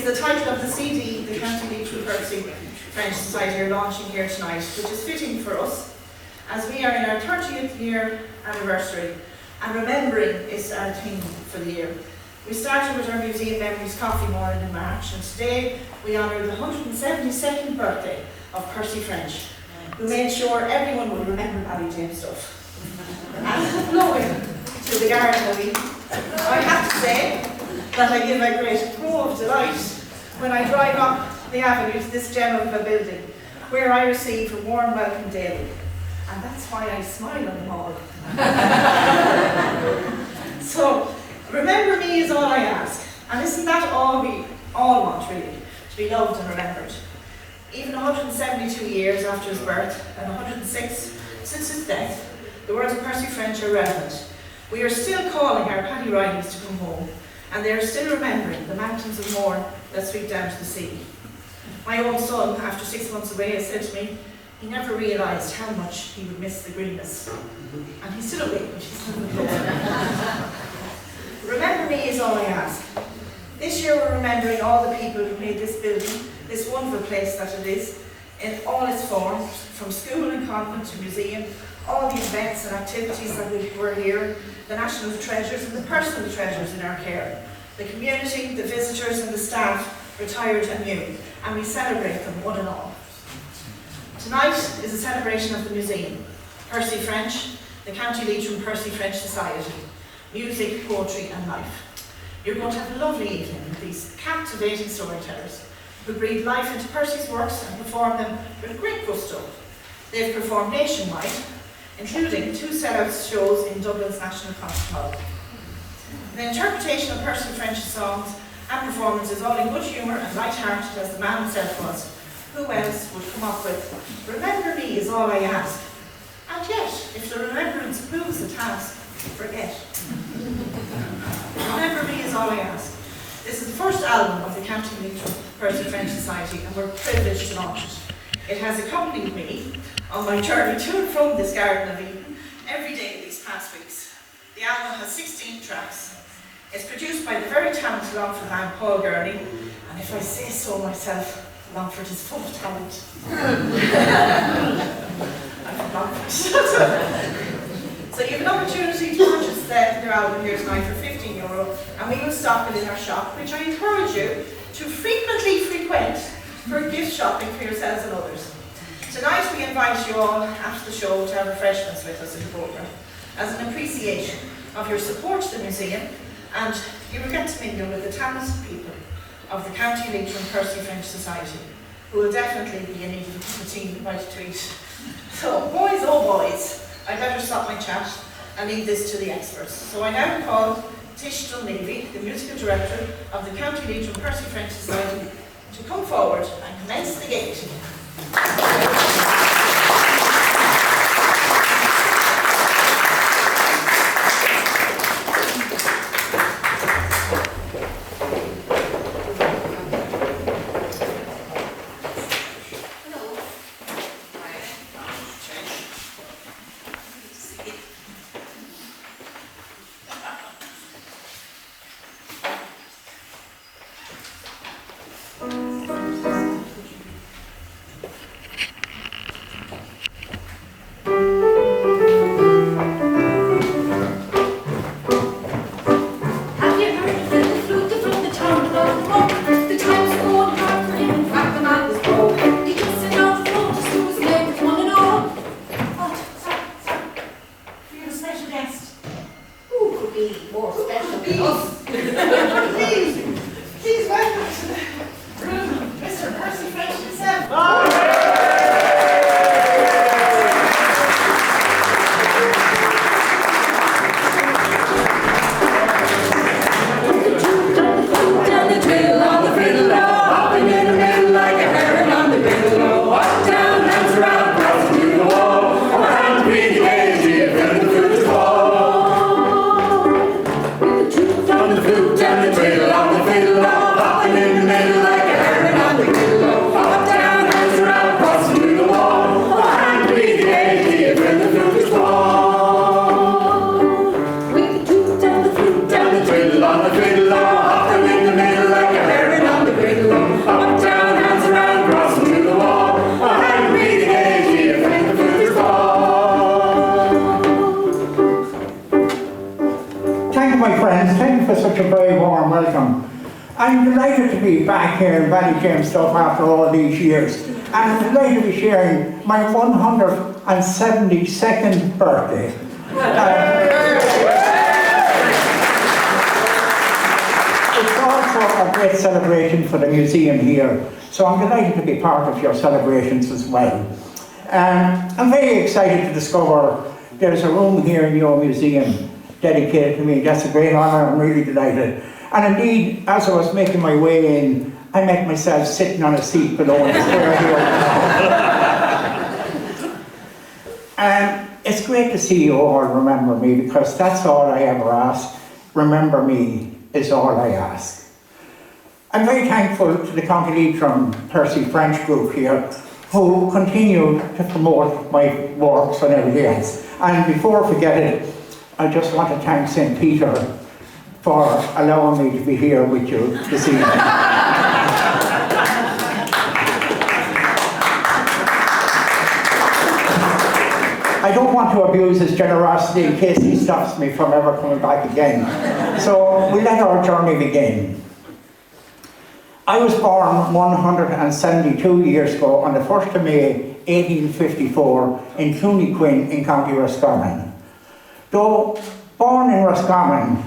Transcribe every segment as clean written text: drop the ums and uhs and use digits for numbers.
the title of the CD the County Leitrim Percy French Society are launching here tonight, which is fitting for us as we are in our 30th year anniversary, and remembering is our theme for the year. We started with our Museum Memories Coffee Morning in March, and today we honour the 172nd birthday of Percy French, who made sure everyone would remember Barry James stuff. And blowing to the Garden of Eden, I have to say that I give a great glow of delight when I drive up the avenue to this gem of a building, where I receive a warm welcome daily. And that's why I smile on them all. So, remember me is all I ask. And isn't that all we all want, really? To be loved and remembered. Even 172 years after his birth, and 106 since his death, the words of Percy French are relevant. We are still calling our Paddy Rileys to come home, and they are still remembering the mountains of Mourne that sweep down to the sea. My own son, after 6 months away, has said to me, he never realised how much he would miss the greenness. And he's still awake, which is Remember me is all I ask. This year we're remembering all the people who made this building, this wonderful place that it is, in all its forms, from school and convent to museum, all the events and activities that were here, the national treasures and the personal treasures in our care, the community, the visitors and the staff, retired and new, and we celebrate them one and all. Tonight is a celebration of the museum, Percy French, the County Leitrim Percy French Society, music, poetry and life. You're going to have a lovely evening with these captivating storytellers who breathe life into Percy's works and perform them with great gusto. They've performed nationwide, including 2 sellout shows in Dublin's National Concert Hall. The interpretation of Percy French's songs and performances all in good humour and light-hearted as the man himself was. Who else would come up with, remember me is all I ask. And yet, if the remembrance proves the task, forget. Remember me is all I ask. This is the first album of the County Leitrim Percy French Society, and we're privileged to launch it. It has accompanied me on my journey to and from this Garden of Eden every day these past weeks. The album has 16 tracks. It's produced by the very talented Longford man Paul Gurney, and if I say so myself, Longford is full of talent. I'm from Longford. So you have an opportunity to purchase their album here tonight for €15, and we will stock it in our shop, which I encourage you to frequently frequent for gift shopping for yourselves and others. Tonight we invite you all after the show to have refreshments with us in the programme as an appreciation of your support to the museum, and you will get to mingle with the talented people of the County Leitrim Percy French Society, who will definitely be in need of a cup of tea and a bite to eat. So, boys, oh boys, I better stop my chat and leave this to the experts. So I now call Tish Dunleavy, the musical director of the County Leitrim Percy French Society, to come forward and commence the gate. On the fiddle, hopping in the middle like a heron on the griddle. for such a very warm welcome. I'm delighted to be back here in Ballyjamestown after all these years, and I'm delighted to be sharing my 172nd birthday. It's also a great celebration for the museum here, so I'm delighted to be part of your celebrations as well. I'm very excited to discover there's a room here in your museum dedicated to me. That's a great honour, I'm really delighted. And indeed, as I was making my way in, I met myself sitting on a seat below in the square here. It's great to see you all remember me, because that's all I ever ask. Remember me is all I ask. I'm very thankful to the County Leitrim Percy French group here, who continue to promote my works and everything else. And before I forget it, I just want to thank St. Peter for allowing me to be here with you this evening. I don't want to abuse his generosity in case he stops me from ever coming back again. So we let our journey begin. I was born 172 years ago on the 1st of May 1854 in Clooney Quinn in County Roscommon. Though born in Roscommon,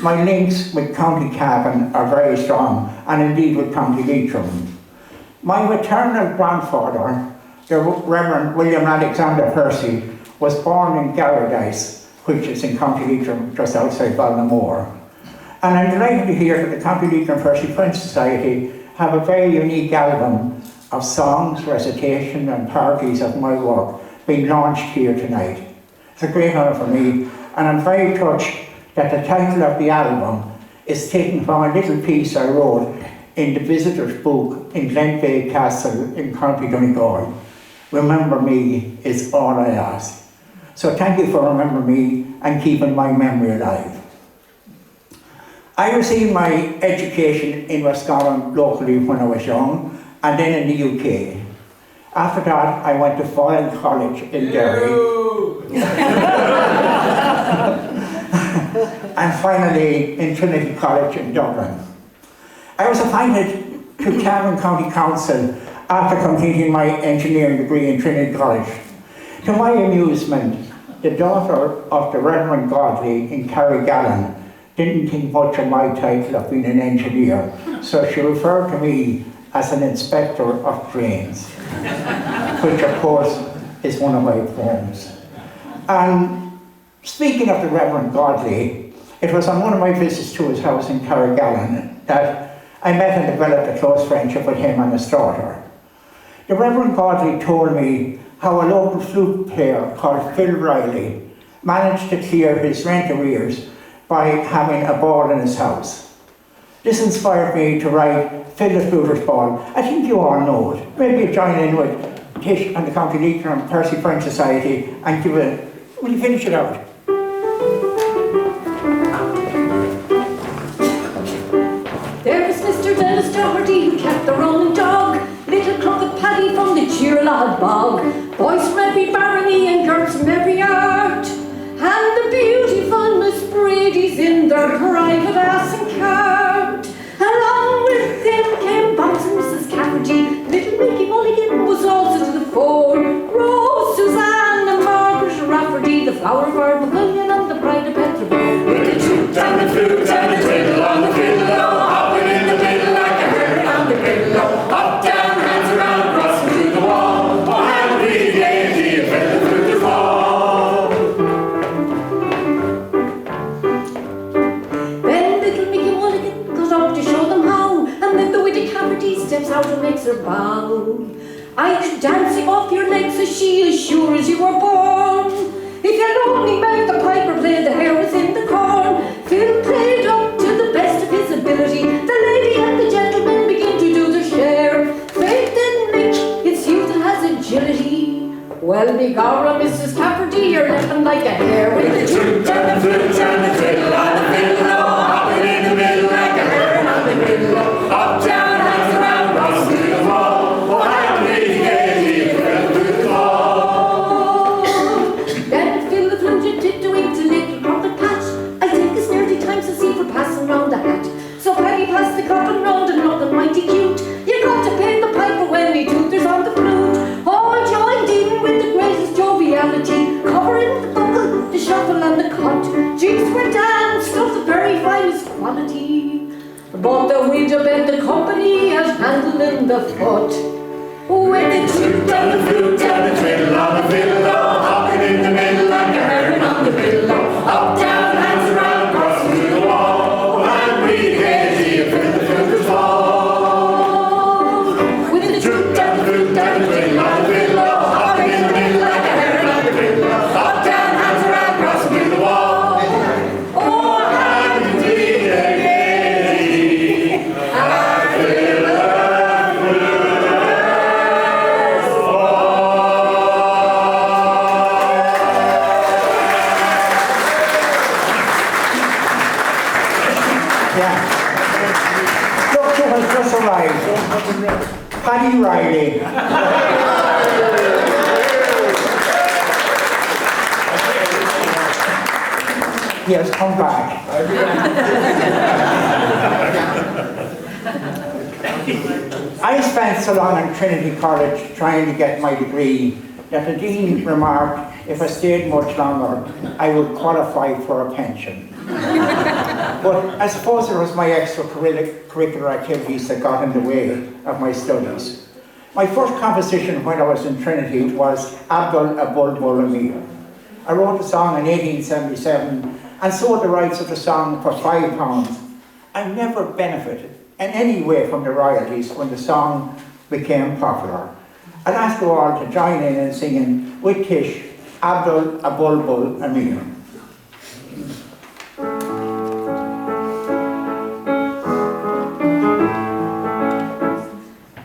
my links with County Cavan are very strong, and indeed with County Leitrim. My maternal grandfather, the Reverend William Alexander Percy, was born in Garradice, which is in County Leitrim, just outside Ballinamore. And I'm delighted to hear that the County Leitrim Percy French Society have a very unique album of songs, recitation and parodies of my work being launched here tonight. It's a great honour for me, and I'm very touched that the title of the album is taken from a little piece I wrote in the visitor's book in Glenveigh Castle in County Donegal. Remember me is all I ask. So thank you for remembering me and keeping my memory alive. I received my education in Roscommon locally when I was young, and then in the UK. After that, I went to Foyle College in Derry. And finally in Trinity College in Dublin. I was appointed to Cavan County Council after completing my engineering degree in Trinity College. To my amusement, the daughter of the Reverend Godley in Carrigallen didn't think much of my title of being an engineer, so she referred to me as an inspector of drains, which of course is one of my poems. And speaking of the Reverend Godley, it was on one of my visits to his house in Carrigallen that I met and developed a close friendship with him and his daughter. The Reverend Godley told me how a local flute player called Phil Riley managed to clear his rent arrears by having a ball in his house. This inspired me to write Phil the Fluter's Ball. I think you all know it. Maybe you join in with Tish and the County Leitrim Percy French Society and give it. Will you finish it out? There was Mr. Dennis Doherty who kept the rolling dog, little Crooked Paddy from the Cheerlad bog, boys from every barony and girls from every art, and the beautiful Miss Brady's in their private ass and cart. Along with them came Bumps and Mrs. Cafferty, little Mickey Mulligan was also to the fore, Rose, Suzanne and Margaret Rafferty, the flower bird McCullion and the bride of Petrobor. With the toot and the flute and the twiddle on the fiddle, hopping in the middle like a herd on the pillow, up, down, hands around, crossing through the wall. Oh, how we gaiety when the flute is fall. Then little Mickey Mulligan goes up to show them how, and then the witty Cafferty steps out and makes her bow. I could dance you off your legs as she as sure as you were born. If you'd only make the piper play the hare within the corn. Phil played up to the best of his ability. The lady and the gentleman begin to do their share. Faith in Mick, it's youth that has agility. Well, begorra, Mrs. Cafferty, you're looking like a hare. With the toot and the flute and the fiddle on the fiddle, hopping in the middle like a hare on the middle. Up, down, hands around, crossing through the wall. Oh, how we gaiety when the flute falls. Then Phil the fluted to do it to little Crooked Pat. I think it's nearly time to see for passing jigs were danced of the very finest quality, but the widow bent the company as handling the foot. When the toot and the flute and the twiddle on the fiddle, hopping in the middle like a heron on the pillow, up, down, hands around, across to the wall, and we crazy if the filters fall. With the toot and the flute and the twiddle on the fiddle, hopping in the middle like a heron on the pillow, up, down, hands around, across to the wall. Oh, and we crazy, and Paddy Riley. He has come back. I spent so long in Trinity College trying to get my degree that the dean remarked if I stayed much longer, I would qualify for a pension. But I suppose it was my extracurricular activities that got in the way of my studies. My first composition when I was in Trinity was Abdul a Bulbul Amir. I wrote the song in 1877 and sold the rights of the song for £5. I never benefited in any way from the royalties when the song became popular. I'd ask you all to join in singing with Kish, Abdul a Bulbul Amir.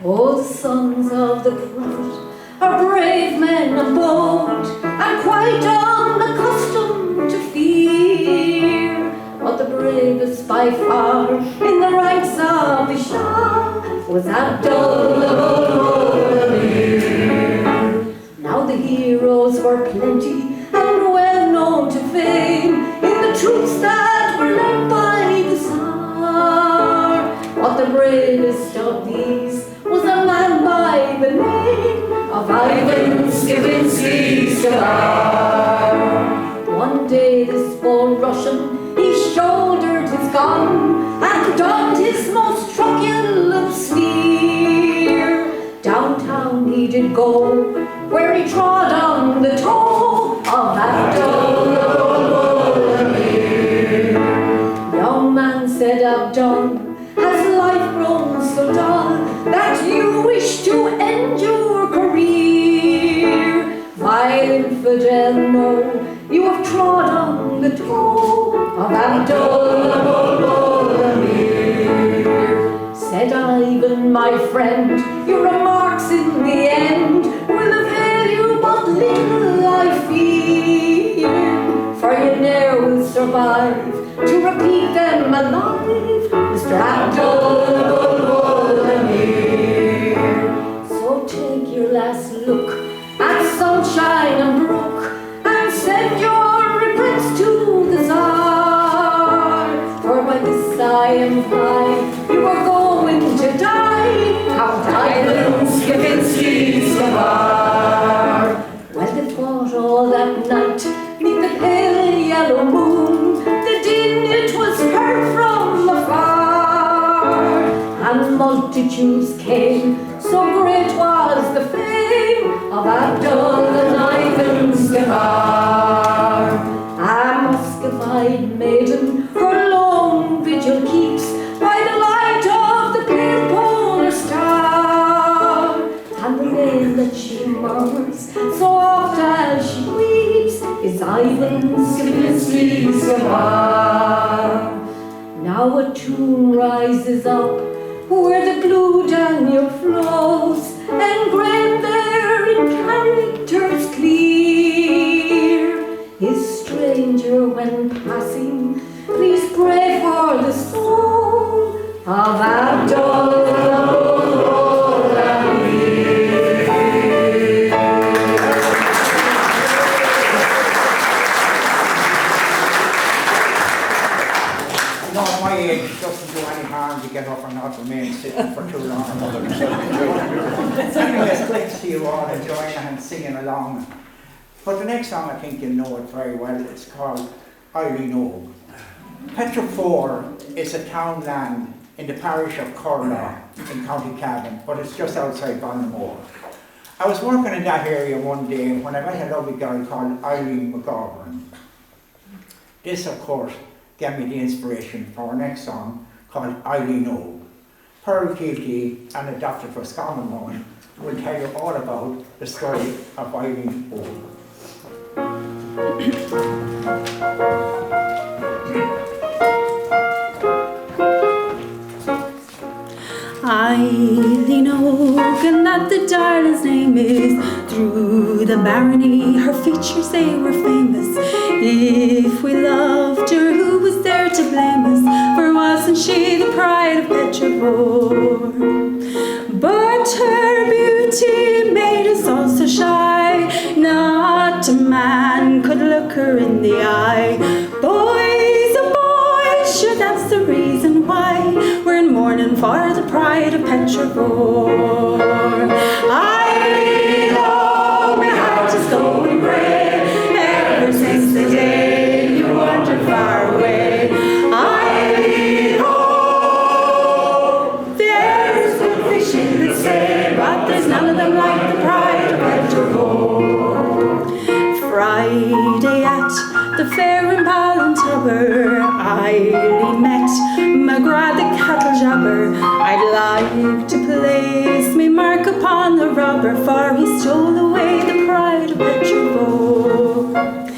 Oh, the sons of the prophet are brave men of bold, and quite unaccustomed to fear. But the bravest by far in the ranks of the Shah was Abdul Amir. Now the heroes were plenty and well known to fame in the troops that were led by the Tsar. But the bravest of these was a man by the name of Ivan Skivinsky Skavar. One day this bold Russian, he shouldered his gun and donned his most truculent sneer. Downtown he did go, where he trod on the toe of Abdul Amir. Young man, said Abdul, has life grown so dull that you wish to end your career? Vile infidel, no, you have trod on the toe of Abdul Amir. Said Ivan, my friend, your remarks in the end will avail you but little, I fear, for you ne'er will survive to repeat them alive, Mr. Abdul Amir. So take your last look at sunshine and brook and send your regrets to the Tsar, for by this I am high, you are going to die, Count Ivan Skivinsky Skavar. Well, they fought all that night neath the pale yellow moon. The din it was heard from afar, and multitudes came, so great was the fame of Abdul and Ivan Skavar. A Muscovite maiden her lone vigil keeps by the light of the pale polar star, and the name that she murmurs so oft as she weeps is Ivan Skivinsky Skavar. Now a tune rises up where the blue Danube flows, engraved there in characters clear. His stranger when passing, please pray for the soul of Abdul Amir. No, at my age, it doesn't do any harm to get up and not remain sitting for too long. Anyway, it's great to see you all enjoying and singing along. But the next song, I think you'll know it very well. It's called Eileen Og. Petroford is a townland in the parish of Corla in County Cavan, but it's just outside Ballinamore. I was working in that area one day when I met a lovely girl called Eileen McGovern. This, of course, gave me the inspiration for our next song called Eileen Og. Pearl Keelty and the Doctor for Scammon will tell you all about the story of Eileen Og. Eileen Og, and that the darling's name is. Through the barony, her features they were famous. If we loved her, who was there to blame us? For wasn't she the pride of Petroford? But her beauty made us all so shy. Not a man could look her in the eye. Boys, oh boys, sure that's the reason why we're in mourning for the pride of Petroford. Eileen Og, my heart is going grey ever since the day you wandered far away. Eileen Og, there's good fish in the sea, but there's none of them like the pride of Petroford. Friday at the fair in Ballintober, Eileen met McGrath the cattle jobber. I'd like to place me mark upon the robber, for he stole away the pride of Petroford.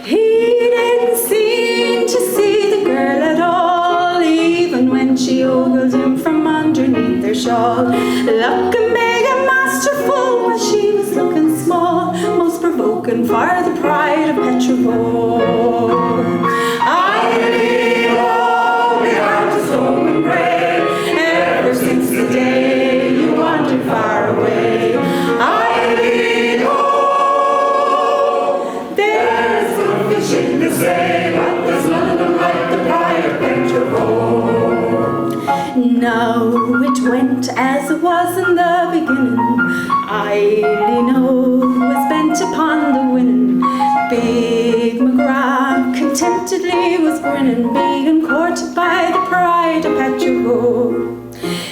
He didn't seem to see the girl at all, even when she ogled him from underneath her shawl. Looking big and masterful while she was looking small, most provoking for the pride of Petroford. Eileen Og, my heart is going grey ever since the day you wandered far away. Eileen Og, there's good fish in the sea, but there's none of them like the pride of Petroford. Now it went as it was in the beginning. Eileen Og was bent upon the winning. Big McGrath contentedly was grinning, being courted by the pride of Petroford.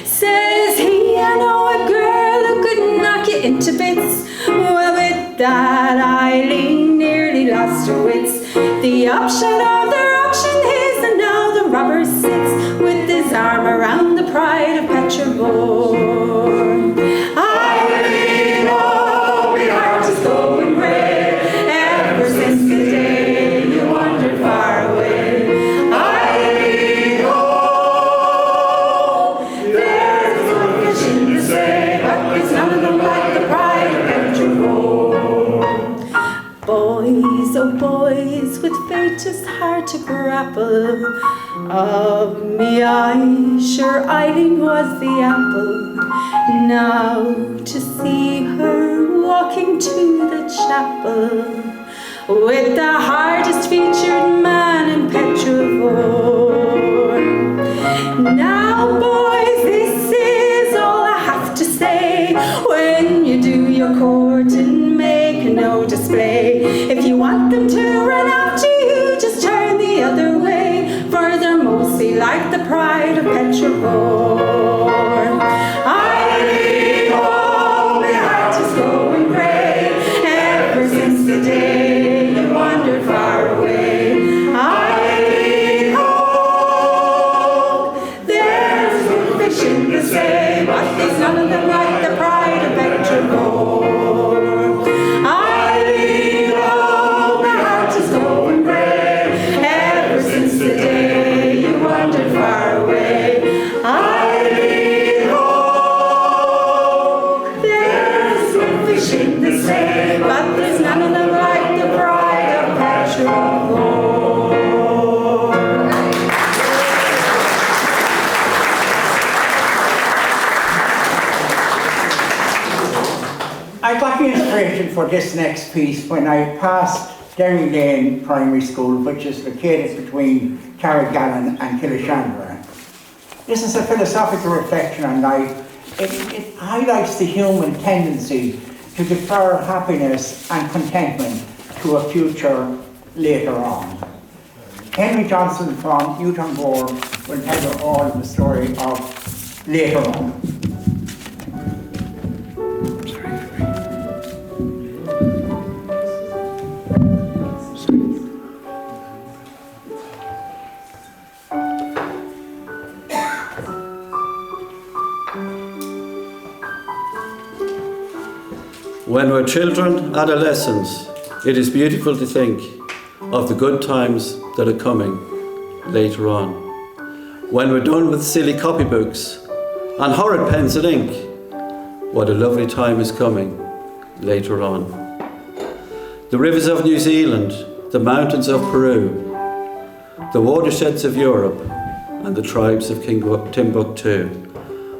Says he, I know a girl who could knock you into bits. Well, with that Eileen nearly lost her wits. The upshot of their auction is that now the robber sits with his arm around the pride of Petroford. Eileen Og, my heart is going grey ever since the day you wandered far away. Eileen Og, there's good fish in the sea, but there's none of them like the pride of Petroford. Boys, oh boys, with fate just hard to grapple. Of me eye, sure Eileen was the apple. Now to see her walking to the chapel with the hardest featured man in Petroford. Now boys, this is all I have to say. When you do your courting, make no display. If you want them to run after you, just turn the other way, for they're mostly like the pride of Petroford. Eileen Og, my heart is going grey ever since the day you wandered far away. Eileen Og, there's good fish in the sea, but there's none of them like the pride of Petroford. Eileen Og, my heart is going grey ever since the day you wandered far away. Eileen Og, there's good fish in the sea, but there's none of them like the pride of Petroford. I got the inspiration for this next piece when I passed Derry Lane Primary School, which is located between Carrigallen and Killashandra. This is a philosophical reflection on life. It highlights the human tendency to defer happiness and contentment to a future later on. Henry Johnson from Newton Board will tell you all the story of later on. When we're children, adolescents, it is beautiful to think of the good times that are coming later on. When we're done with silly copybooks and horrid pens and ink, what a lovely time is coming later on. The rivers of New Zealand, the mountains of Peru, the watersheds of Europe, and the tribes of Timbuktu,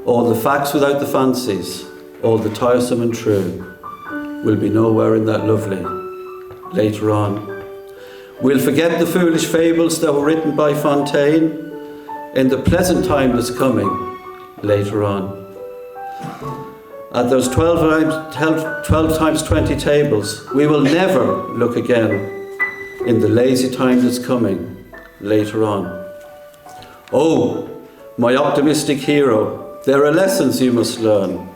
all the facts without the fancies, all the tiresome and true, will be nowhere in that lovely later on. We'll forget the foolish fables that were written by Fontaine in the pleasant time that's coming later on. At those 12 times 20 tables, we will never look again in the lazy time that's coming later on. Oh, my optimistic hero, there are lessons you must learn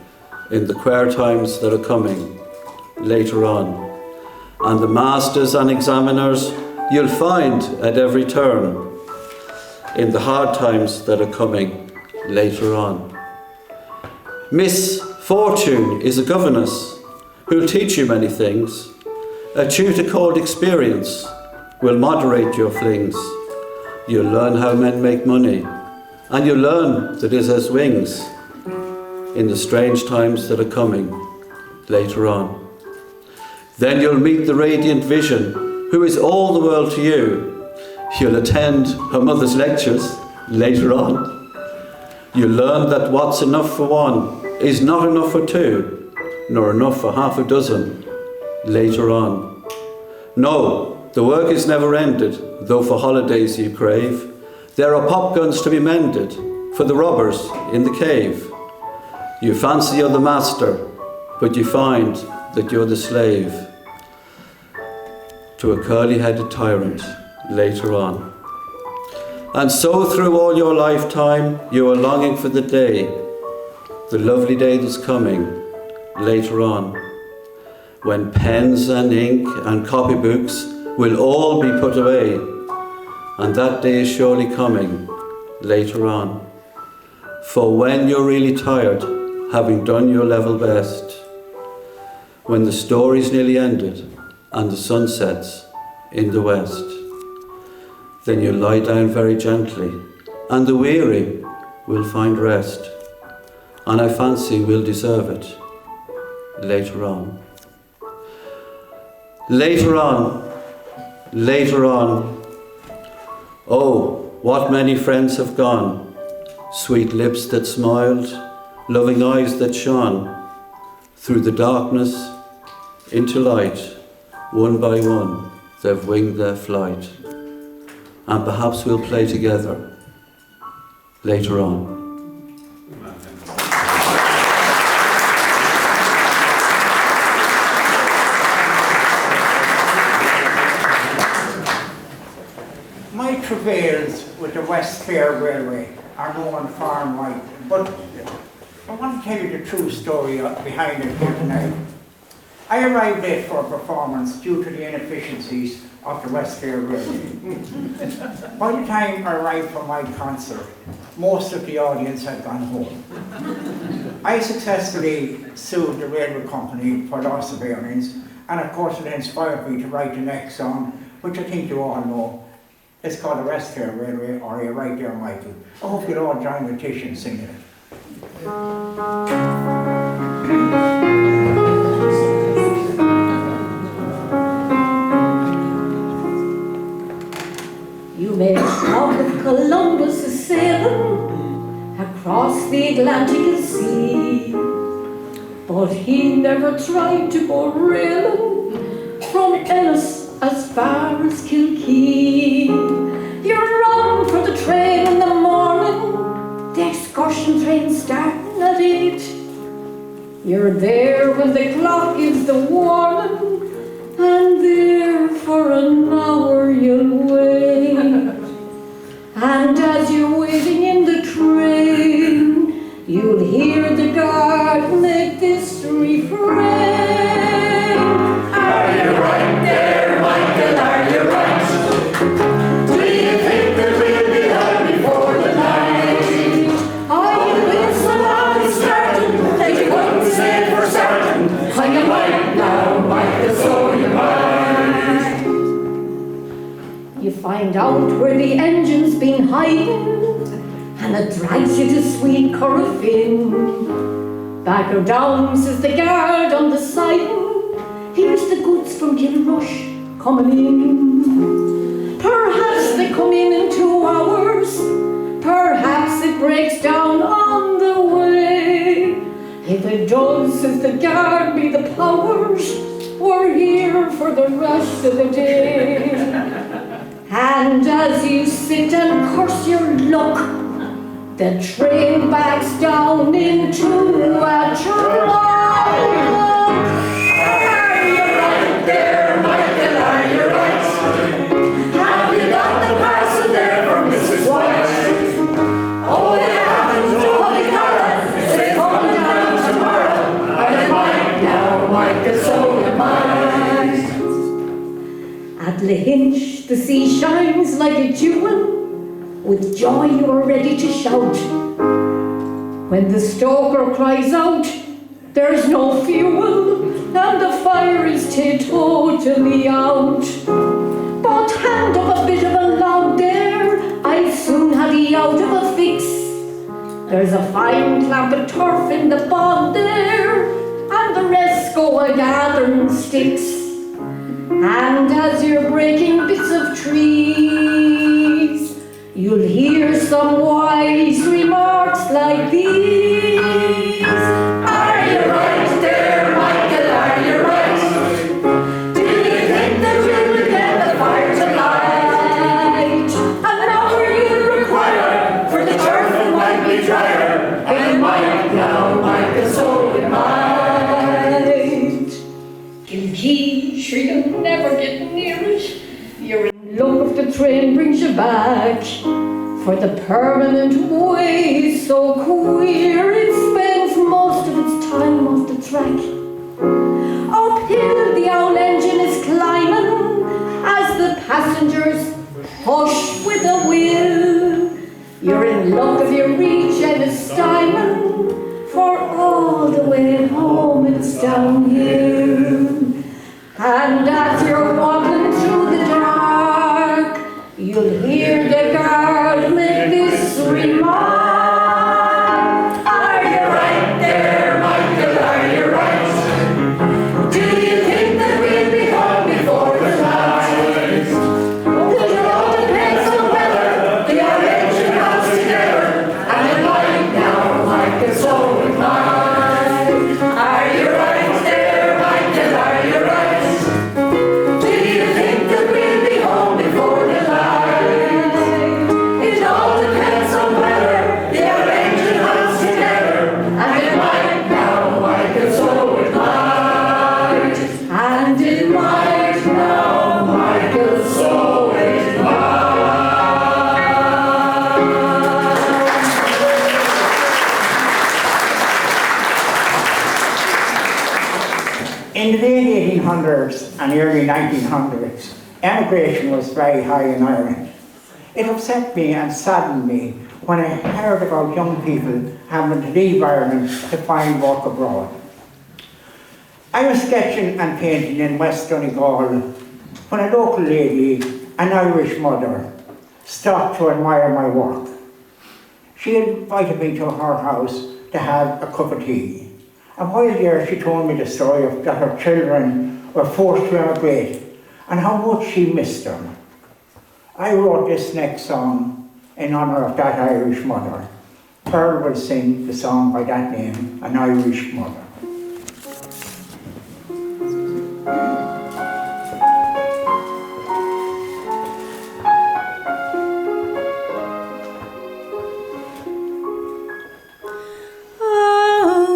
in the queer times that are coming later on. And the masters and examiners you'll find at every turn in the hard times that are coming later on. Miss Fortune is a governess who'll teach you many things. A tutor called Experience will moderate your flings. You'll learn how men make money, and you'll learn that it has wings in the strange times that are coming later on. Then you'll meet the radiant vision, who is all the world to you. You'll attend her mother's lectures later on. You'll learn that what's enough for one is not enough for two, nor enough for half a dozen later on. No, the work is never ended, though for holidays you crave. There are pop guns to be mended for the robbers in the cave. You fancy you're the master, but you find that you're the slave to a curly-headed tyrant later on. And so through all your lifetime, you are longing for the day, the lovely day that's coming later on, when pens and ink and copybooks will all be put away, and that day is surely coming later on. For when you're really tired, having done your level best, when the story's nearly ended and the sun sets in the west, then you lie down very gently, and the weary will find rest, and I fancy we'll deserve it later on. Later on, later on, oh, what many friends have gone, sweet lips that smiled, loving eyes that shone, through the darkness into light, one by one they've winged their flight, and perhaps we'll play together later on. My travails with the West Fair Railway are known far and wide, but I want to tell you the true story behind it here tonight. I arrived late for a performance due to the inefficiencies of the West Fair Railway. By the time I arrived for my concert, most of the audience had gone home. I successfully sued the railway company for loss of earnings, and of course it inspired me to write the next song, which I think you all know. It's called The West Fair Railway, or Are You Right There, Michael? I hope you'll all join with Tish in singing it. You may talk of Columbus a sailing across the Atlantic Sea, but he never tried to go railing from Ennis as far as Kilkee. You're wrong for the train in the morning, the excursion train starting at 8. You're there when the clock gives the warning, and there for an hour you'll wait. And as you're waiting in the train, you'll hear the guard make this refrain. Are you right there, Michael? Are you right? Do you think that we'll be home before the night? I will so loud and certain That you wouldn't say for certain. I am Right now, Michael, so you might. You find out where the engine's been hiding, and it drags you to sweet Corofin. Back or down, says the guard on the siding. Here's the goods from Kilrush coming in. Perhaps they come in 2 hours. Perhaps it breaks down on the way. If it does, says the guard, be the powers, we're here for the rest of the day. And as you sit and curse your luck, the train backs down into a truck. Are you right there, Michael? Are you right? Have you got the parcel there for Mrs. White? Oh, you haven't, holy horror. It's coming down tomorrow. And it might now, Michael, so you might. At Lahinch, the sea shines like a jewel. With joy you are ready to shout. When the stoker cries out, there's no fuel, and the fire is totally out. But hand up a bit of a log there, I soon had he out of a fix. There's a fine clamp of turf in the bog there, and the rest go a gathering sticks. And as you're breaking bits of trees, you'll hear some wise remarks like these. Are you right there, Michael? Are you right? Do you think that we'll get the fire tonight? An hour you'll require, for the turf might be drier. And it might now, Michael, so it might. Gilkey, sure you'll never get near it. You're in luck if the train brings you back. For the permanent way is so queer, it spends most of its time off the track. Uphill the old engine is climbing, as the passengers push with a will. You're in luck if you reach Ennistimon, for all the way home it's downhill. And as you're walking through the dark, you'll hear the guard make this remark. Are you right there, Michael? Are you right? Do you think that we'll be home before the night? It all depends on whether the old engine comes together. And it might now, Michael, so it might. Are you right there, Michael? Are you right? Do you think that we'll be home before the night? It all depends on whether the old engine comes together. And it might now, Michael, so it might. And it Might now, Michael, so it In the late 1800s and early 1900s, emigration was very high in Ireland. It upset me and saddened me when I heard about young people having to leave Ireland to find work abroad. I was sketching and painting in West Donegal when a local lady, an Irish mother, stopped to admire my work. She invited me to her house to have a cup of tea. And while there, she told me the story of that her children were forced to emigrate and how much she missed them. I wrote this next song in honour of that Irish mother. Pearl will sing the song by that name, An Irish Mother.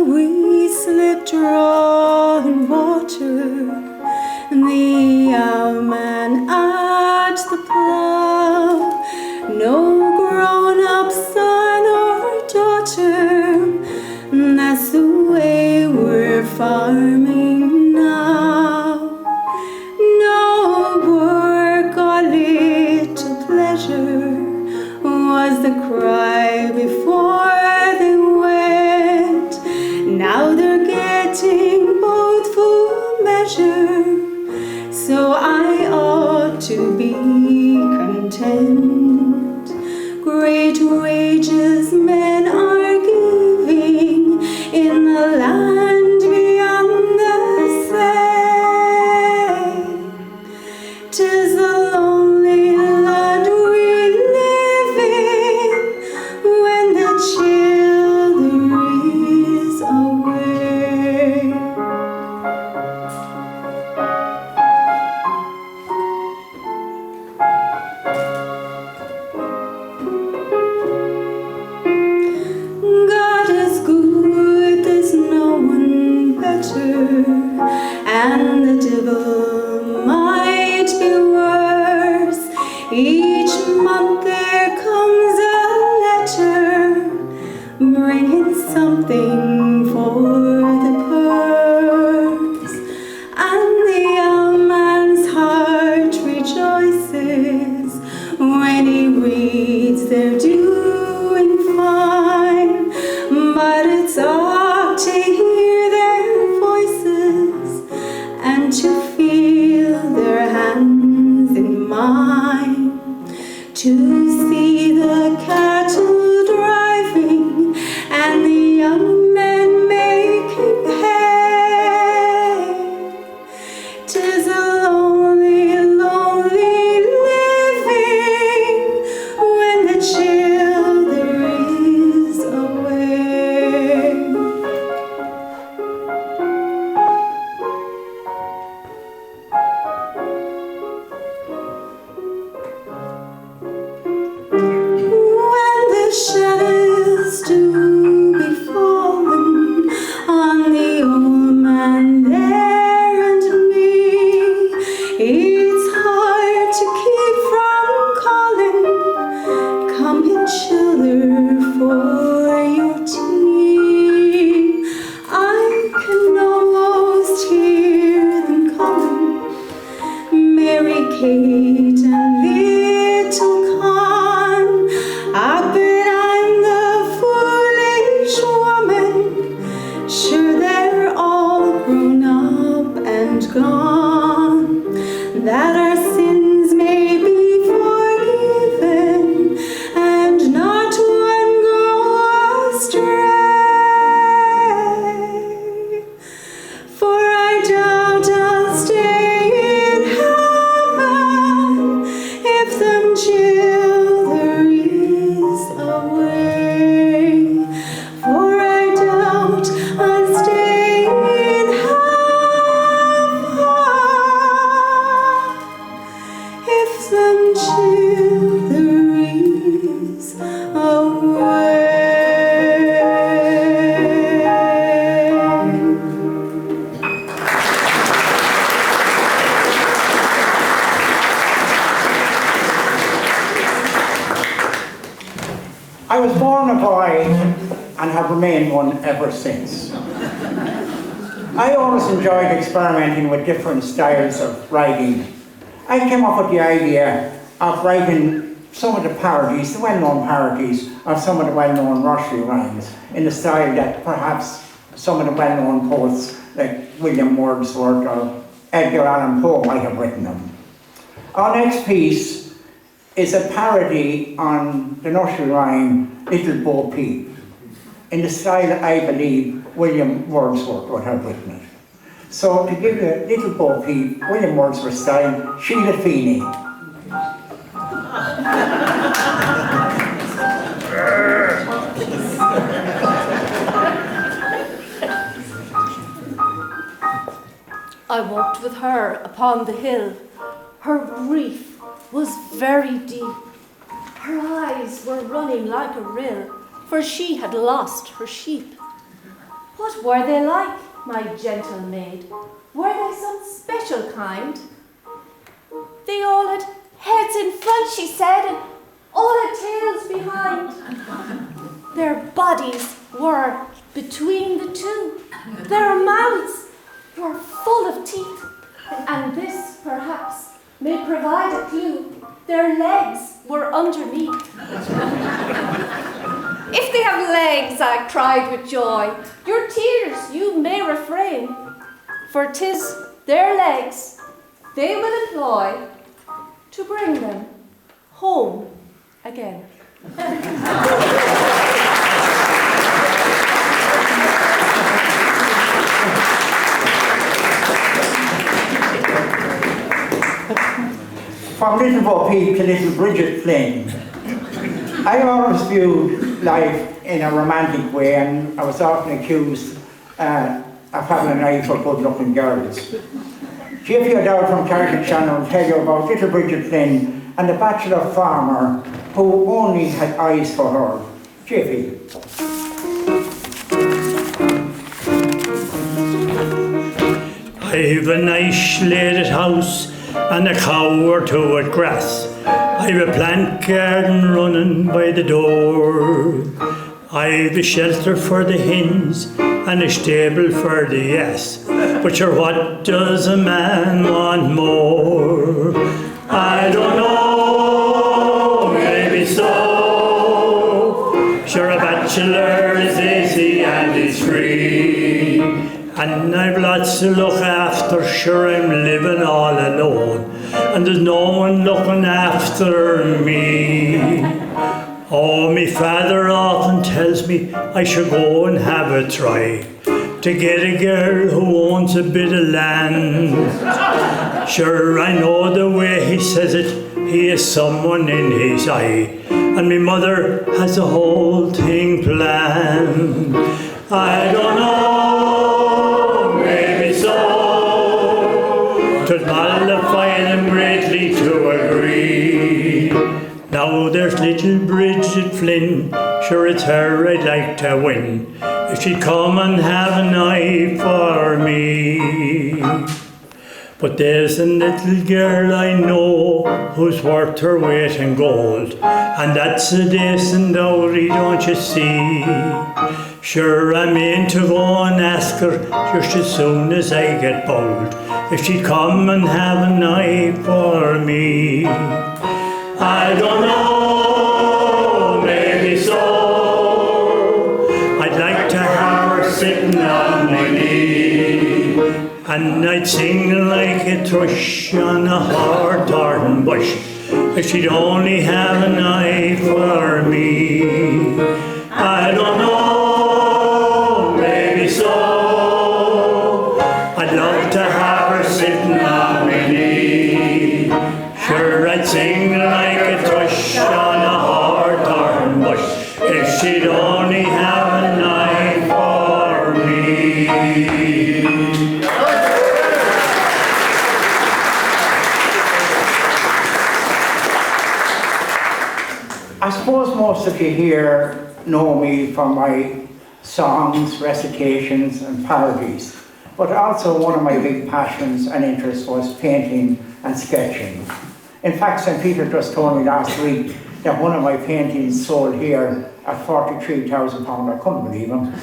We slipped drawing water, the man at the plough, no water. That's the way we're farming now. No work or little pleasure was the cry before they went. Now they're getting both full measure, so I ought to be content. Great wages men are giving in the land beyond the sea. 'Tis the lonely land we live in when the childer is away. God is good, there's no one better, and the devil might be worse. Each month there comes a letter bringing something for the purse, and the young man's heart rejoices when he reads they're doing fine. But it's odd to hear their voices and to feel their hands in mine, to see the cattle driving and the young men making hay. 'Tis a lonely, lonely living when the childer is away. When the shadows do be falling on the old man there and me, it's hard to keep from calling, come in childer for your tea. I can almost hear them calling, Mary Kate and little Con. I bet I'm the foolish woman, sure they're all grown up and gone, that our sins may be forgiven and not one go astray. For I doubt I'll stay in heaven if them childer is away. For I doubt I'll stay in heaven if them childer is away. I was born a boy and have remained one ever since. I always enjoyed experimenting with different styles of writing. I came up with the idea of writing some of the parodies, the well-known parodies of some of the well-known nursery rhymes in the style that perhaps some of the well-known poets like William Wordsworth or Edgar Allan Poe might have written them. Our next piece is a parody on the nursery rhyme Little Bo Peep, in the style I believe William Wordsworth would have written it. So to give you Little Bo Peep, William Wordsworth style, Sheila Feeney. I walked with her upon the hill. Her grief was very deep. Her eyes were running like a rill, for she had lost her sheep. What were they like, my gentle maid? Were they some special kind? They all had heads in front, she said, and all had tails behind. Their bodies were between the two. Their mouths were full of teeth. And this, perhaps, may provide a clue. Their legs were underneath. If they have legs, I cried with joy, your tears you may refrain, for 'tis their legs they will employ to bring them home again. From Little Bo Peep to Little Bridget Flynn, I always viewed life in a romantic way, and I was often accused of having an eye for good-looking girls. Jiffy O'Dowd from Carrickashawn will tell you about Little Bridget Flynn and the bachelor farmer who only had eyes for her. Jiffy. I've a nice slated house and a cow or two at grass. I've a plant garden running by the door. I've a shelter for the hens and a stable for the ass. But sure, what does a man want more? I don't know, maybe so. Sure, a bachelor is easy and he's free. And I've lots to look after, sure I'm living all alone. And there's no one looking after me. Oh, me father often tells me I should go and have a try to get a girl who owns a bit of land. Sure, I know the way he says it, he has someone in his eye. And me mother has the whole thing planned. I don't know, maybe so. 'Twould mollify them greatly to agree. Now there's little Bridget Flynn, sure it's her I'd like to win, if she'd come and have an eye for me. But there's a little girl I know who's worth her weight in gold, and that's a decent dowry, don't you see? Sure, I'm in to go and ask her just as soon as I get bold, if she'd come and have an eye for me. I don't know, maybe so. I'd like to have her sitting on my knee, and I'd sing like a thrush on a hawthorn bush, if she'd only have an eye for me. I don't know, maybe so. I'd love to have her sitting on my knee. Sure, I'd sing like a thrush on a hawthorn bush, if she'd only have an eye for me. I suppose most of you here know me from my songs, recitations and parodies, but also one of my big passions and interests was painting and sketching. In fact, St. Peter just told me last week that one of my paintings sold here at £43,000. I couldn't believe him.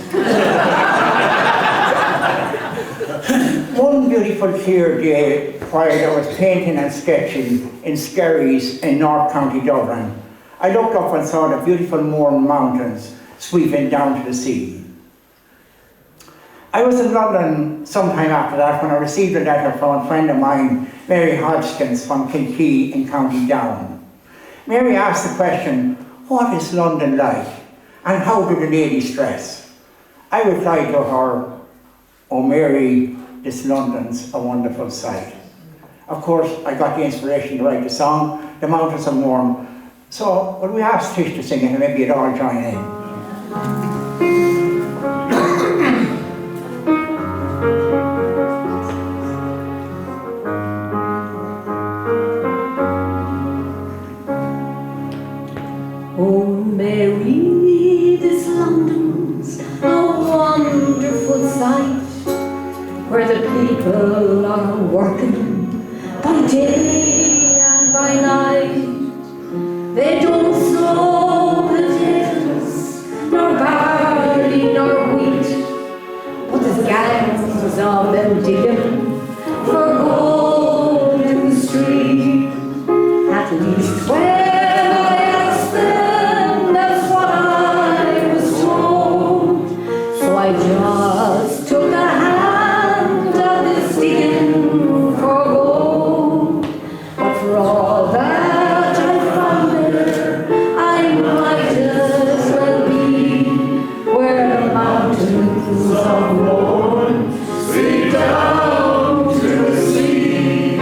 One beautiful clear day while I was painting and sketching in Skerries in North County Dublin, I looked up and saw the beautiful Mourne Mountains sweeping down to the sea. I was in London sometime after that when I received a letter from a friend of mine, Mary Hodgkins from Kilkee in County Down. Mary asked the question, what is London like and how do the ladies dress? I replied to her, oh Mary, this London's a wonderful sight. Of course, I got the inspiration to write the song, The Mountains of Mourne. So, well, we asked Tish to sing it and maybe you'd all join in. Oh Mary, this London's a wonderful sight, where the people are working by day and by night. They don't sow potatoes nor saw them digging for gold in the street. At least when I asked them, that's what I was told. So I just took a hand at this digging for gold. But for all that I found there, I might as well be where the mountains of Lorne sweep down to the sea.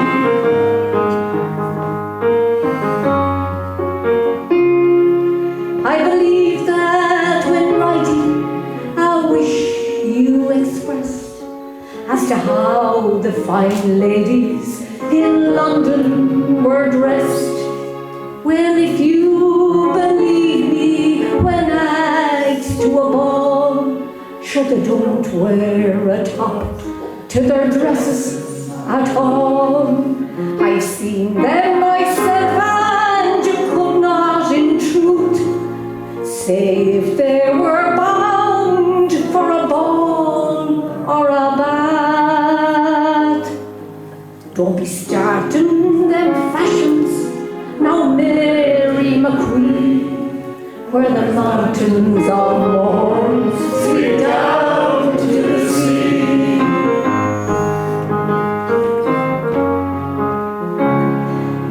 I believe that when writing a wish you expressed as to how the fine ladies in London were dressed. Well, if you believe me when asked to a ball, sure they don't wear a top to their dresses at all. I've seen them myself, and you could not in truth say if they were bound for a ball or a bath. Don't be starting them fashions now, Mary McQueen, where the mountains of Lorne sweep down to the sea.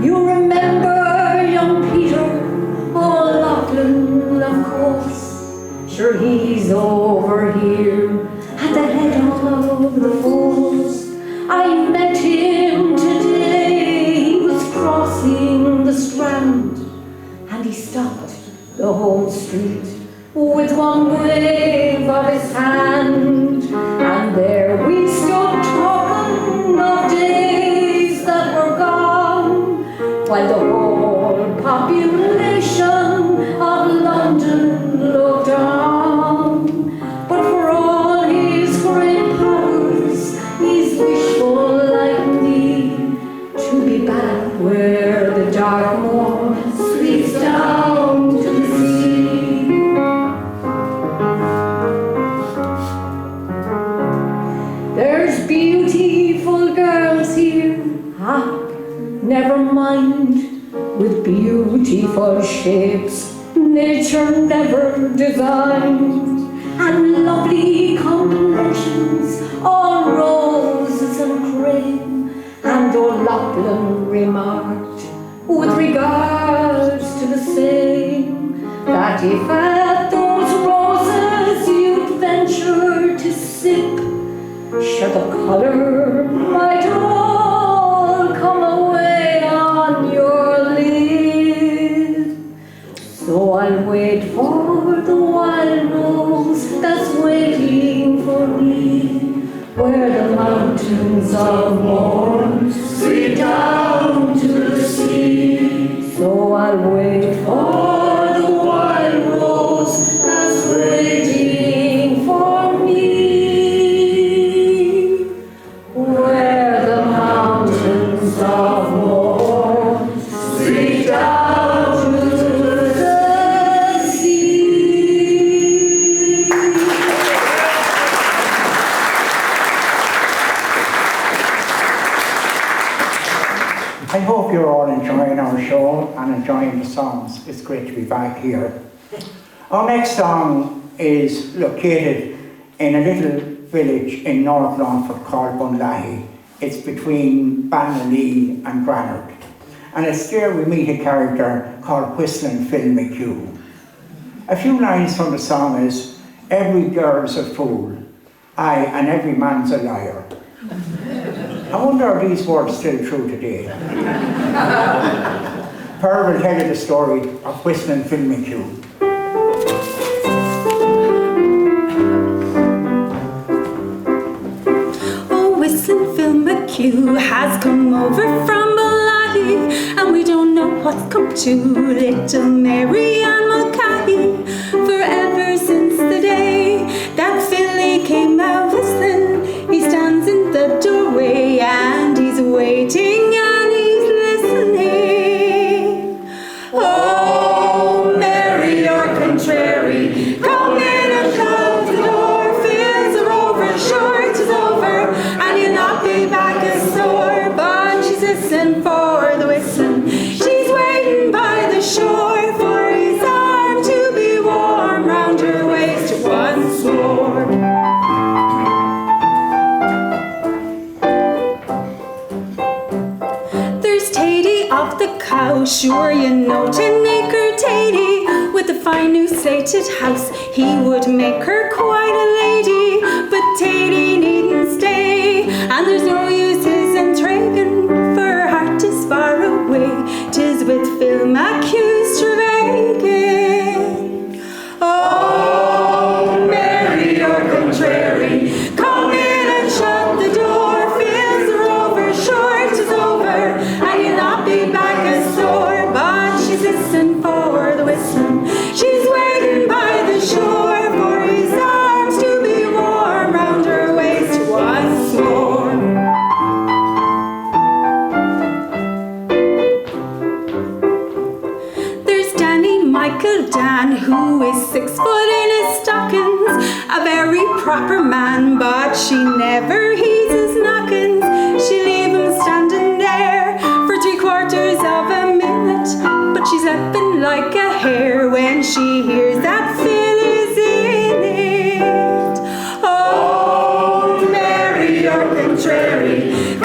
You remember young Peter O'Loughlin, of course. Sure, he's over here at the head of the force. I met him today. He was crossing the Strand, and he stopped the whole street with one wave of his hand. And there we stood talking of days that were gone, while the whole population of London looked on. But for all his great powers, he's wishful like me to be back where the dark moor sweeps down to the sea. There's beautiful girls here, never mind, with beautiful shapes nature never designed, and lovely combinations, all roses and cream. And O'Loughlin remarked, with regards to the same, that if at those roses you'd venture to sip, sure the colour might all come away on your lid. So I'll wait for the wild rose that's waiting for me, where the mountains of Lorne sweep down to the sea. So I'll wait for the wild rose that's waiting for me, where the mountains of Lorne sweep down to the sea. I hope you're all enjoying our show and enjoying the songs. It's great to be back here. Our next song is located in a little village in North Longford called Bunlahy. It's between Bannalee and Granard. And it's there we meet a character called Whistling Phil McHugh. A few lines from the song is, every girl's a fool, aye, and every man's a liar. I wonder are these words still true today? Per will tell you the story of Whistling Phil McHugh. Oh, Whistling Phil McHugh has come over from Bunlahy, and we don't know what's come to little Mary Ann Mulcahy. For ever since the day that Philly came out whistling, he stands in the doorway and he's waiting and he's listening. Oh, Mary, you're contrary, come in and close the door. Phil's are over, short is over, house. Sure, you know, 10 acre Tatey with a fine new slated house. He would make her quite a lady, but Tatey needn't stay. And there's no use in Tragan, for her heart is far away. 'Tis with Phil McHugh's Trevegan. Oh, Mary, you're contrary. Come in and shut the door. Phil's over, sure 'tis over, and you'll not be back as sore. But she's listening for the whistling. She's waiting by the shore for his arms to be warm round her waist once more. There's Danny Michael Dan, who is 6 foot in his stockings, a very proper man, but she never heeds his knockings. She leave him standing there for 3/4 of a minute, but she's laughing like a hare when she hears that Phil is in it. Oh, Mary, you're contrary.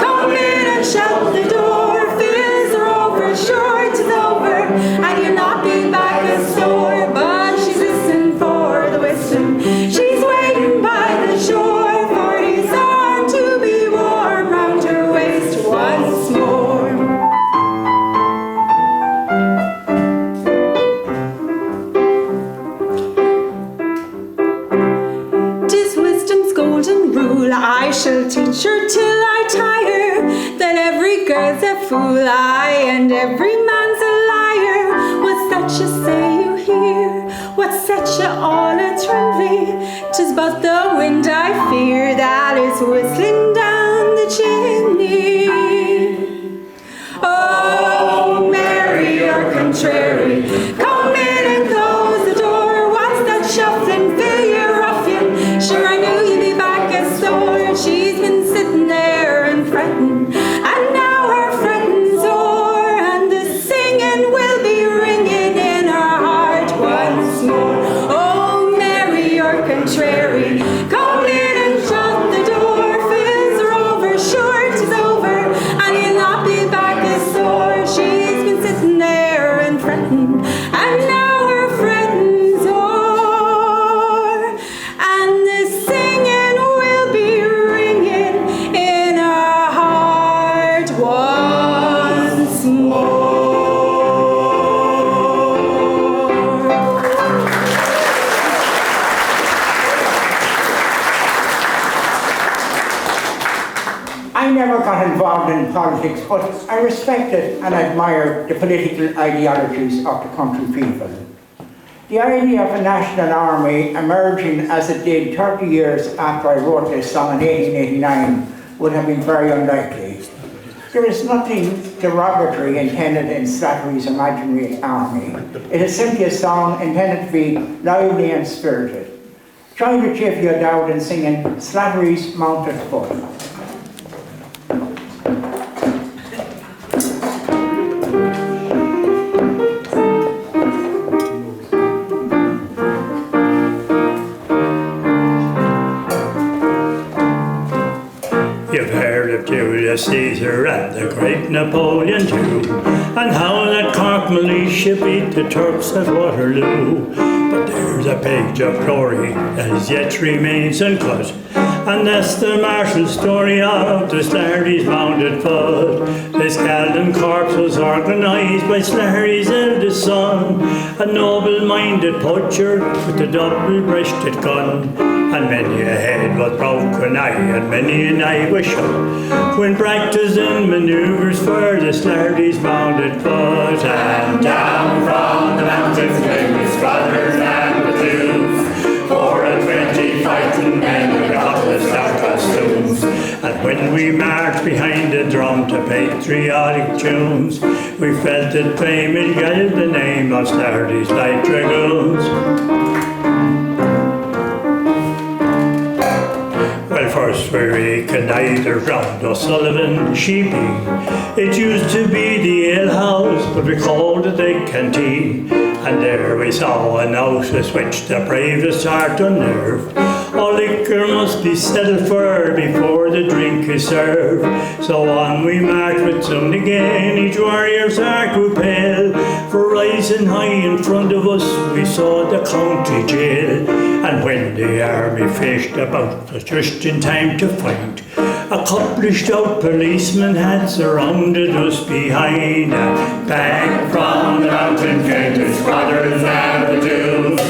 Come in and shut the door. Phil's over, sure 'tis over, and you'll not be back as sore. But she's listening for the whistling. She's waiting by the shore for his arm to be warm round her waist once more. Tis wisdom's golden rule, I shall teach her till I tire, that every girl's a fool, aye, and every man's a liar. What's that you say you hear? What set you all a trembling? 'Tis but the wind I fear that is whistling down the chimney. Oh, Mary, you're contrary. Come in and close the door. What's that shuffling, Phil, you ruffian? Sure, I knew you'd be back as sore. She's been sitting there and fretting, and now her fretting's o'er, and the singing will be ringing in her heart once more. Oh, Mary, you're contrary. Come in and shut the door. Phil's over, sure 'tis over, and you'll not be back as sore. She's been sitting there and fretting, and now her fretting's o'er, and the singing will be ringing in her heart once more. I never got involved in politics, but I respected and admired the political ideologies of the country people. The idea of a national army emerging as it did 30 years after I wrote this song in 1889 would have been very unlikely. There is nothing derogatory intended in Slattery's imaginary army. It is simply a song intended to be lively and spirited. Join the Jiffy O'Dowd in singing Slattery's Mounted Foot. You've heard of Julius Caesar and the great Napoleon too, and how that Cork militia beat the Turks at Waterloo. But there's a page of glory that as yet remains uncut, and that's the martial story of the Slattery's mounted foot. This Cavan corps was organised by Slattery's eldest son, a noble-minded poacher with a double-breasted gun. And many a head was broken, aye, and many an eye was shut, when practising manoeuvres for the Slattery's mounted foot. And down from the mountains came his squadrons and platoons, 420 fighting men with godless dark costumes. And when we marched behind the drum to patriotic tunes, we felt that fame had gathered the name of Slattery's Light Dragoons. Well, first we reconnoitred round O'Sullivan Sheepy. It used to be the alehouse, but we called it the canteen. And there we saw an house which the bravest heart unnerved. All liquor must be settled for before the drink is served. So on we march with some again, each warrior's heart grew pale. For rising high in front of us, we saw the county jail. And when the army fished about us just in time to fight, a couple of stout policemen had surrounded us behind. And back from the mountain came the squadrons and the dunes,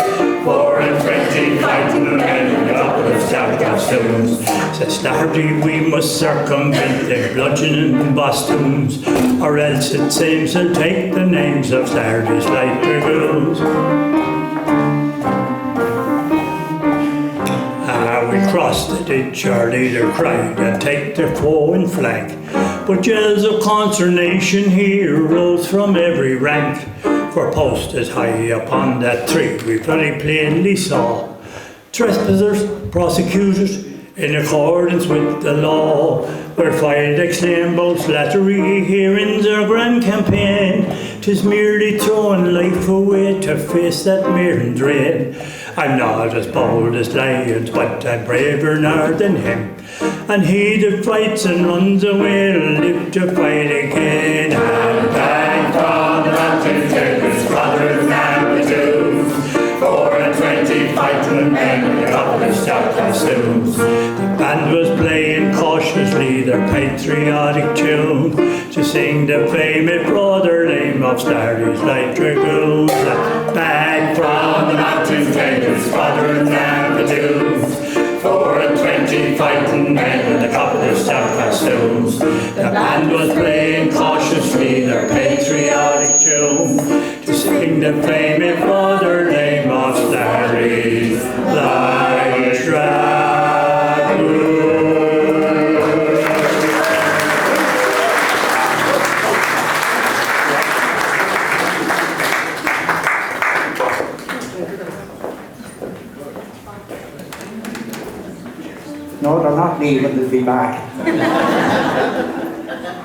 4 and 20 fighting men in a couple of stout costumes. Says Lardy, we must circumvent them bludgeoning bastons, or else it seems they'll take the names of Lardy's light dragoons. We crossed the ditch, our leader cried, and take the foe in flank. But yells of consternation here rose from every rank. For posted high upon that tree we very plainly saw trespassers prosecuted in accordance with the law. Where filed exclaimed both flattery, herein our grand campaign. 'Tis merely throwing life away to face that mere dread. I'm not as bold as lions, but I'm braver nor than him. And he that fights and runs away will live to fight again. And back from the mountains came the squadrons and the dunes, 4 and 20 fighting men in a couple of stout costumes. The band was playing cautiously their patriotic tune to sing the famous brother name of Lardy's light dragoons. Back from the mountains came the squadrons and the dunes, 4 and 20 fighting men in a couple of stout costumes. The band was playing cautiously their patriotic tune to sing the famous brother name of Lardy's light dragoons. No, they're not leaving, they'll be back.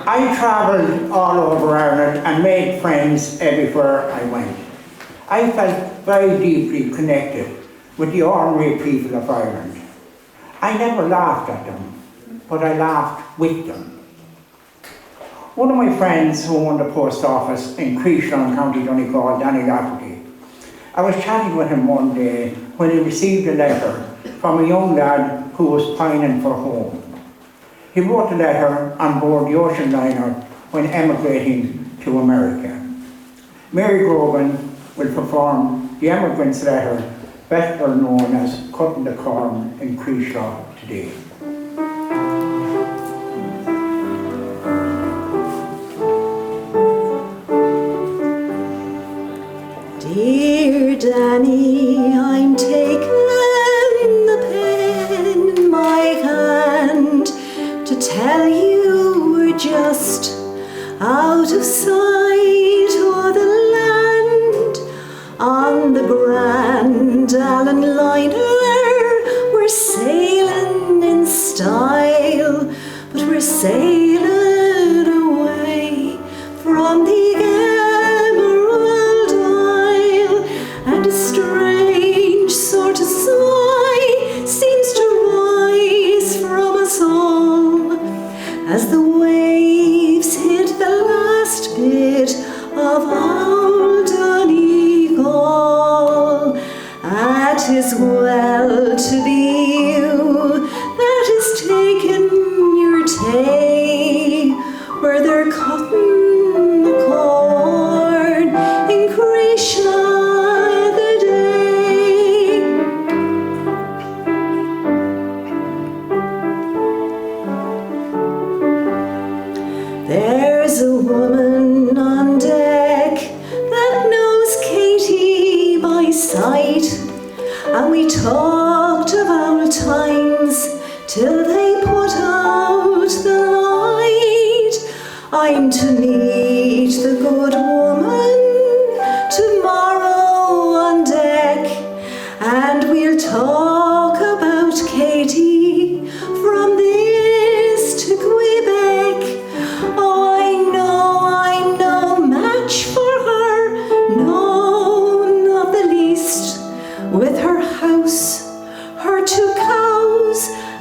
I travelled all over Ireland and made friends everywhere I went. I felt very deeply connected with the ordinary people of Ireland. I never laughed at them, but I laughed with them. One of my friends who owned a post office in Creeshaw, County Donegal, Danny Lafferty, I was chatting with him one day when he received a letter from a young lad who was pining for home. He wrote the letter on board the ocean liner when emigrating to America. Mary Grogan will perform the emigrant's letter, better known as Cutting the Corn in Creeshaw today. Dear Danny, I'm taking the pen in my hand to tell you we're just out of sight of the land. On the Grand Allen liner we're sailing in style, but we're sailing away from the Emerald Isle, and a strange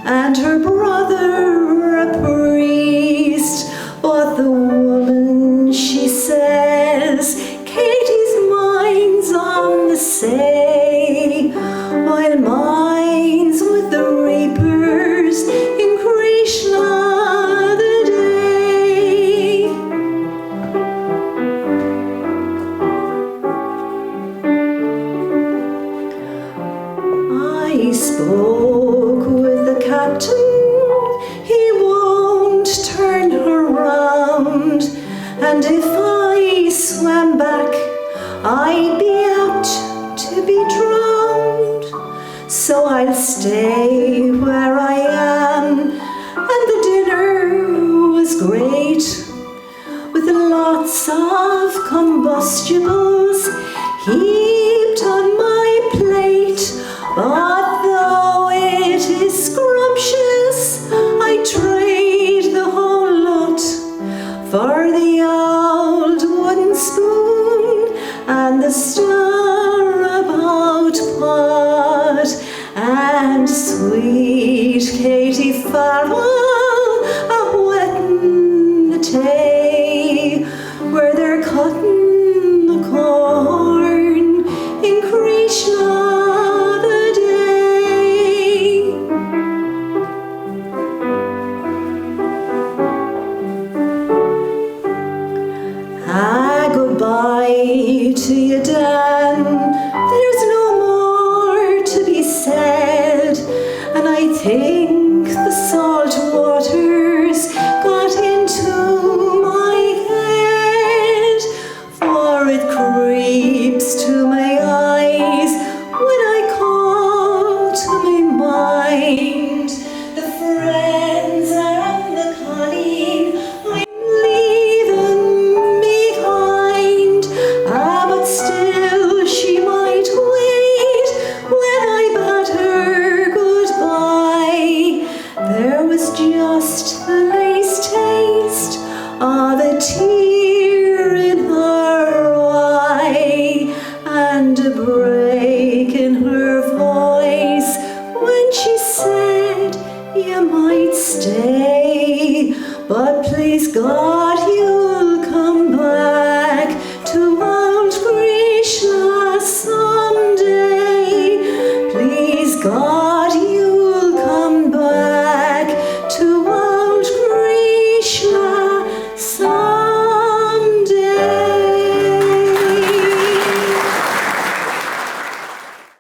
and her brother a priest. But the woman, she says, Katie's mind's on the say, while mine's with the reapers in Krishna the day. I spoke with the captain, he won't turn her round, and if I swam back, I'd be apt to be drowned. So I'll stay where I am, and the dinner was great, with lots of combustibles heaped on my plate. But though it is scrumptious, I trade the whole lot for the old wooden spoon and the stir-about pot. And sweet Katie Farrell a-wetting the tay, where they're cutting the corn in Krishna the day. Goodbye to you, Dan. There's no more to be said, and I think